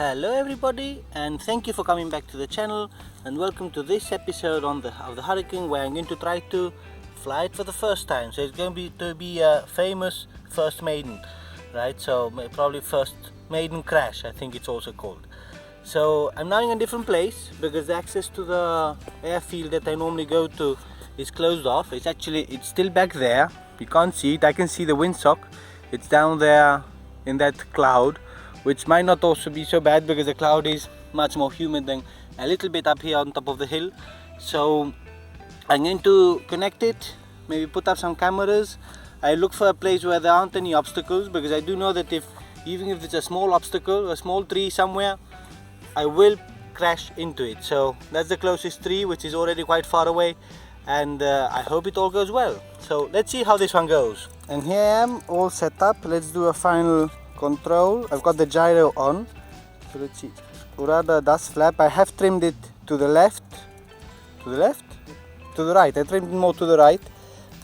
Hello everybody, and thank you for coming back to the channel, and welcome to this episode of the Hurricane, where I'm going to try to fly it for the first time. So it's going to be a famous first maiden, right? So probably first maiden crash, I think it's also called. So I'm now in a different place because the access to the airfield that I normally go to is closed off. It's still back there. You can't see it. I can see the windsock. It's down there in that cloud, which might not also be so bad because the cloud is much more humid than a little bit up here on top of the hill. So I'm going to connect it, maybe put up some cameras. I look for a place where there aren't any obstacles, because I do know that even if it's a small obstacle, a small tree somewhere, I will crash into it. So that's the closest tree, which is already quite far away, and I hope it all goes well. So let's see how this one goes. And here I am, all set up. Let's do a final control. I've got the gyro on, so let's see. Urada dust flap. I have trimmed it to the left, to the right. I trimmed it more to the right,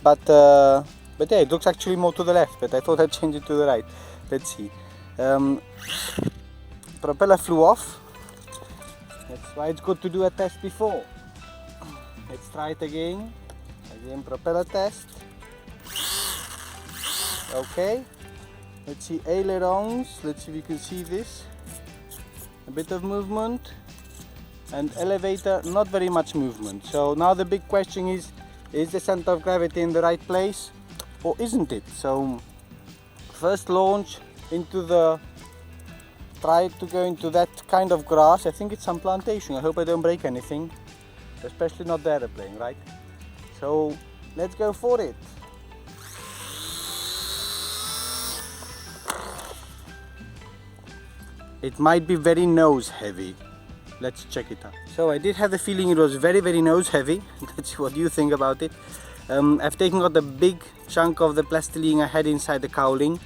but yeah, it looks actually more to the left. But I thought I'd change it to the right. Let's see. Propeller flew off. That's why it's good to do a test before. Let's try it again. Again, propeller test. Okay. Let's see ailerons. Let's see if you can see this. A bit of movement. And elevator, not very much movement. So now the big question is the center of gravity in the right place or isn't it? So first launch into try to go into that kind of grass. I think it's some plantation. I hope I don't break anything, especially not the airplane, right? So let's go for it. It might be very nose heavy. Let's check it out. So I did have the feeling it was very, very nose heavy. Let's see what you think about it. I've taken out the big chunk of the plastiline I had inside the cowling,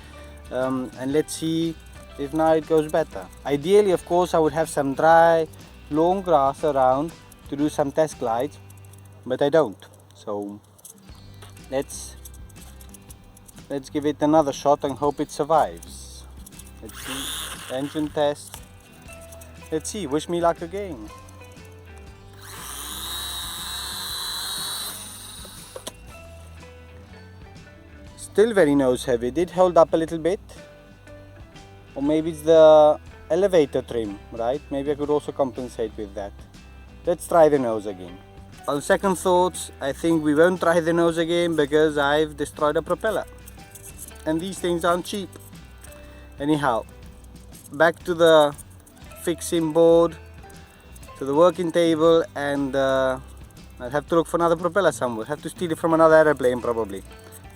and let's see if now it goes better. Ideally, of course, I would have some dry, long grass around to do some test glides, but I don't. So let's give it another shot and hope it survives. Let's see. Engine test. Let's see, wish me luck again. Still very nose heavy. Did hold up a little bit. Or maybe it's the elevator trim, right? Maybe I could also compensate with that. Let's try the nose again. On second thoughts, I think we won't try the nose again because I've destroyed a propeller. And these things aren't cheap. Anyhow, back to the fixing board, to the working table, and I'll have to look for another propeller somewhere. Have to steal it from another airplane probably.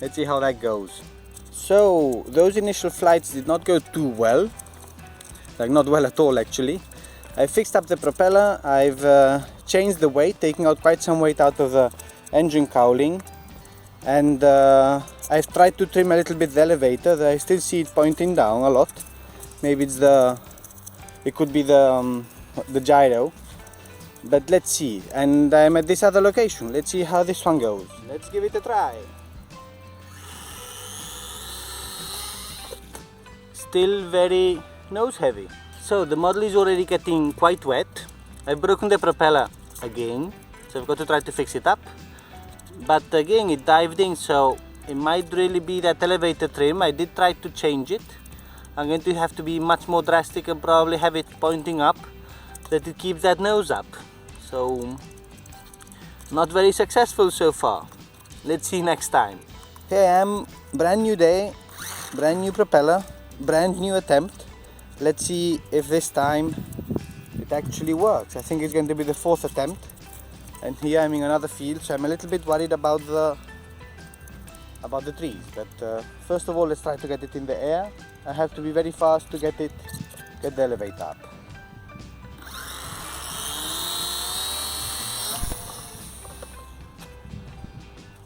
Let's see how that goes. So those initial flights did not go too well, like not well at all actually. I fixed up the propeller, I've changed the weight, taking out quite some weight out of the engine cowling, and I've tried to trim a little bit the elevator. I still see it pointing down a lot. Maybe it could be the gyro, but let's see. And I'm at this other location. Let's see how this one goes. Let's give it a try. Still very nose heavy. So the model is already getting quite wet. I've broken the propeller again, so I've got to try to fix it up. But again, it dived in, so it might really be that elevator trim. I did try to change it. I'm going to have to be much more drastic and probably have it pointing up, that it keeps that nose up. So not very successful so far. Let's see next time. Here I am, brand new day, brand new propeller, brand new attempt. Let's see if this time it actually works. I think it's going to be the fourth attempt, and here I'm in another field, so I'm a little bit worried about the trees. But first of all, let's try to get it in the air. I have to be very fast to get the elevator up.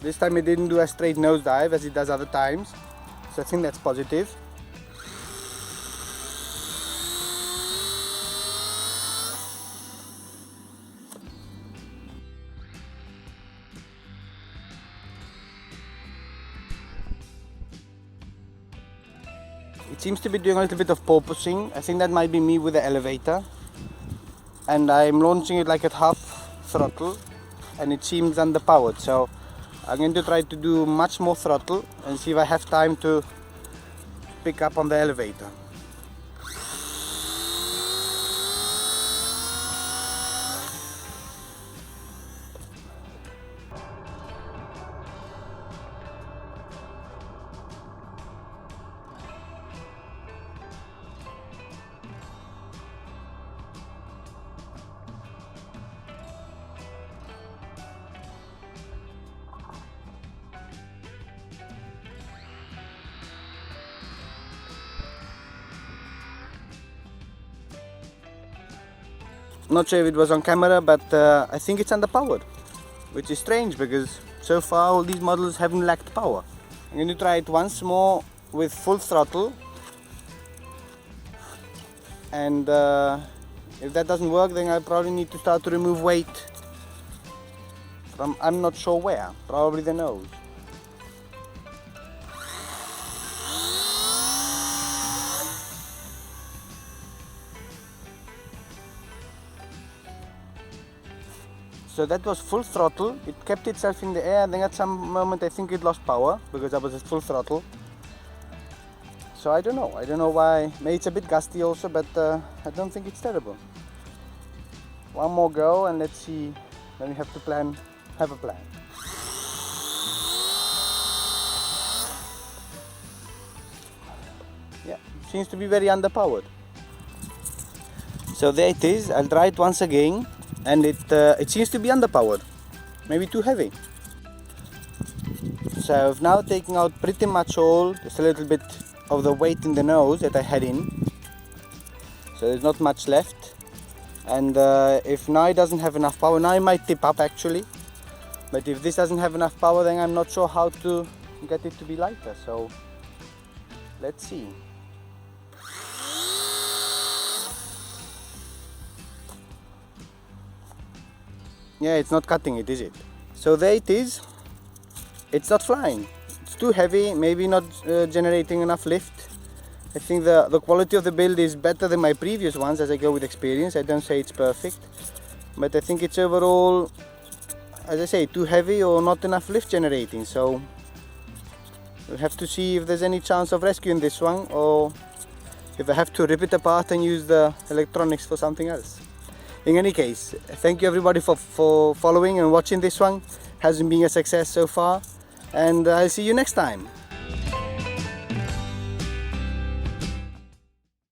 This time it didn't do a straight nose dive as it does other times, so I think that's positive. it seems to be doing a little bit of porpoising. I think that might be me with the elevator, and I'm launching it like at half throttle, and it seems underpowered, so I'm going to try to do much more throttle and see if I have time to pick up on the elevator. Not sure if it was on camera, but I think it's underpowered, which is strange because so far all these models haven't lacked power. I'm going to try it once more with full throttle, and if that doesn't work, then I probably need to start to remove weight from, I'm not sure where, probably the nose. So that was full throttle. It kept itself in the air, and then at some moment I think it lost power because I was at full throttle. So I don't know why. Maybe it's a bit gusty also, but I don't think it's terrible. One more go and let's see. Then we have to have a plan. Yeah, seems to be very underpowered. So there it is. I'll try it once again. And it seems to be underpowered, maybe too heavy. So I've now taken out pretty much all, just a little bit of the weight in the nose that I had in. So there's not much left. And if now it doesn't have enough power, now it might tip up actually. But if this doesn't have enough power, then I'm not sure how to get it to be lighter. So let's see. Yeah, it's not cutting it, is it? So there it is. It's not flying. It's too heavy, maybe not generating enough lift. I think the quality of the build is better than my previous ones as I go with experience. I don't say it's perfect, but I think it's overall, as I say, too heavy or not enough lift generating. So we'll have to see if there's any chance of rescuing this one, or if I have to rip it apart and use the electronics for something else. In any case, thank you everybody for following and watching this one. Hasn't been a success so far, and I'll see you next time.